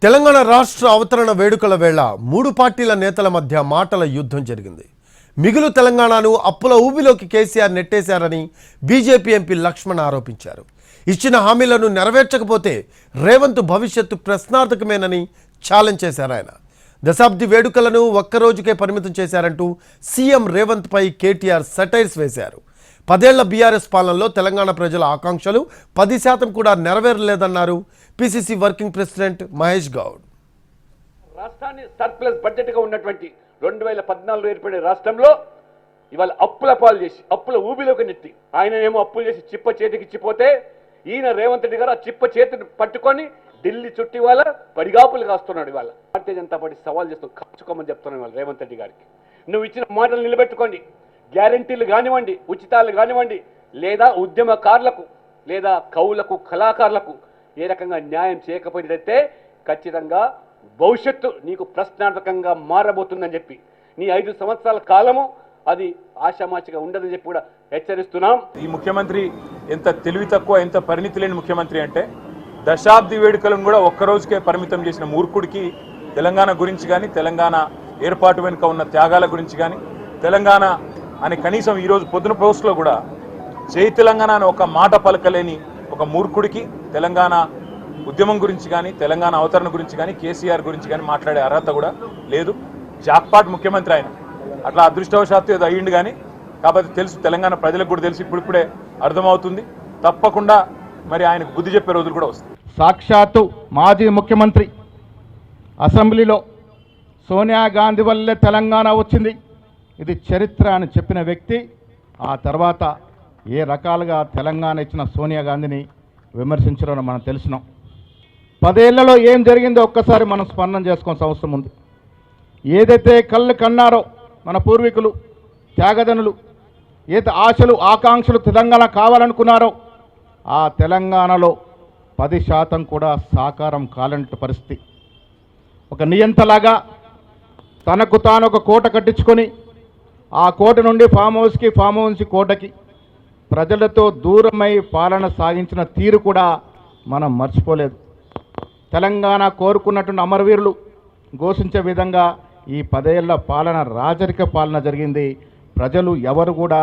తెలంగాణ రాష్ట్ర అవతరణ వేడుకల వేళ మూడు పార్టీల నేతల మధ్య మాటల యుద్ధం జరిగింది. మిగులు తెలంగాణను అప్పుల ఊబిలోకి కేసీఆర్ నెట్టేశారని బీజేపీ ఎంపీ లక్ష్మణ్ ఆరోపించారు. ఇచ్చిన హామీలను నెరవేర్చకపోతే రేవంత్ భవిష్యత్తు ప్రశ్నార్థకమేనని ఛాలెంజ్ చేశారు. ఆయన దశాబ్ది వేడుకలను ఒక్కరోజుకే పరిమితం చేశారంటూ సీఎం రేవంత్ పై కేటీఆర్ సెటైర్స్ వేశారు. 10 ఏళ్ల బీఆర్ఎస్ పాలనలో తెలంగాణ ప్రజల ఆకాంక్షలు 10% కూడా నెరవేరలేదన్నారు PCC working president Mahesh Goud. రాష్ట్రాన్ని సర్ప్లస్ బడ్జెట్గా ఉన్నటువంటి 2014 ఏర్పడే రాష్ట్రంలో ఇవాళ అప్పుల పాలు చేసి అప్పుల ఊబిలోకి నెట్టి ఆయననేమో అప్పులు చేసి చిప్ప చేతికి ఇచ్చిపోతే ఈయన రేవంత్ రెడ్డి గారు ఆ చిప్ప చేతిని పట్టుకొని ఢిల్లీ చుట్టి వాళ్ళ పడిగాపులు కాస్తున్నాడు. ఇవాళ భారతీయ జనతా పార్టీ సవాల్ చేస్తూ ఖర్చుకోమని చెప్తున్నాను ఇవాళ రేవంత్ రెడ్డి గారికి. నువ్వు ఇచ్చిన మాటలు నిలబెట్టుకోండి. గ్యారంటీలు కానివ్వండి, ఉచితాలు కానివ్వండి, లేదా ఉద్యమకారులకు లేదా కవులకు కళాకారులకు ఏ రకంగా న్యాయం చేయకపోయినట్లయితే ఖచ్చితంగా భవిష్యత్తు నీకు ప్రశ్నార్థకంగా మారబోతుందని చెప్పి నీ 5 సంవత్సరాల కాలము అది ఆశామాచిగా ఉండదని చెప్పి కూడా హెచ్చరిస్తున్నాం. ఈ ముఖ్యమంత్రి ఎంత తెలివి తక్కువ, ఎంత పరిణితి లేని ముఖ్యమంత్రి అంటే దశాబ్ది వేడుకలను కూడా ఒక్కరోజుకే పరిమితం చేసిన మూర్ఖుడికి తెలంగాణ గురించి కానీ, తెలంగాణ ఏర్పాటు వెనుక ఉన్న త్యాగాల గురించి కానీ, తెలంగాణ అని కనీసం ఈరోజు పొద్దున పోస్ట్లో కూడా జై తెలంగాణ అని ఒక మాట పలకలేని ఒక మూర్ఖుడికి తెలంగాణ ఉద్యమం గురించి కానీ, తెలంగాణ అవతరణ గురించి కానీ, కేసీఆర్ గురించి కానీ మాట్లాడే అర్హత కూడా లేదు. జాక్పాట్ ముఖ్యమంత్రి ఆయన, అట్లా అదృష్టవశాత్తు ఏదో అయ్యిండు కానీ కాబట్టి తెలుసు, తెలంగాణ ప్రజలకు కూడా తెలుసు, ఇప్పుడిప్పుడే అర్థమవుతుంది. తప్పకుండా మరి ఆయనకు బుద్ధి చెప్పే రోజులు కూడా వస్తాయి. సాక్షాత్తు మాజీ ముఖ్యమంత్రి అసెంబ్లీలో సోనియా గాంధీ వల్లే తెలంగాణ వచ్చింది, ఇది చరిత్ర అని చెప్పిన వ్యక్తి ఆ తర్వాత ఏ రకాలుగా తెలంగాణ ఇచ్చిన సోనియా గాంధీని విమర్శించడం మనం తెలిసినాం. 10 ఏళ్లలో ఏం జరిగిందో ఒక్కసారి మనం స్మరణ చేసుకోవాల్సిన అవసరం ఉంది. ఏదైతే కళ్ళు కన్నారో మన పూర్వీకులు, త్యాగదనులు, ఏదైతే ఆశలు ఆకాంక్షలు తెలంగాణ కావాలనుకున్నారో ఆ తెలంగాణలో 10% కూడా సాకారం కాలంటి పరిస్థితి. ఒక నియంతలాగా తనకు తాను ఒక కోట కట్టించుకొని ఆ కోట నుండి ఫామ్ హౌస్కి, ఫామ్ హౌస్ నుంచి కోటకి ప్రజలతో దూరమై పాలన సాగించిన తీరు కూడా మనం మర్చిపోలేదు. తెలంగాణ కోరుకున్నటువంటి అమరవీరులు ఘోషించే విధంగా ఈ 10 ఏళ్ల పాలన రాజరిక పాలన జరిగింది. ప్రజలు ఎవరు కూడా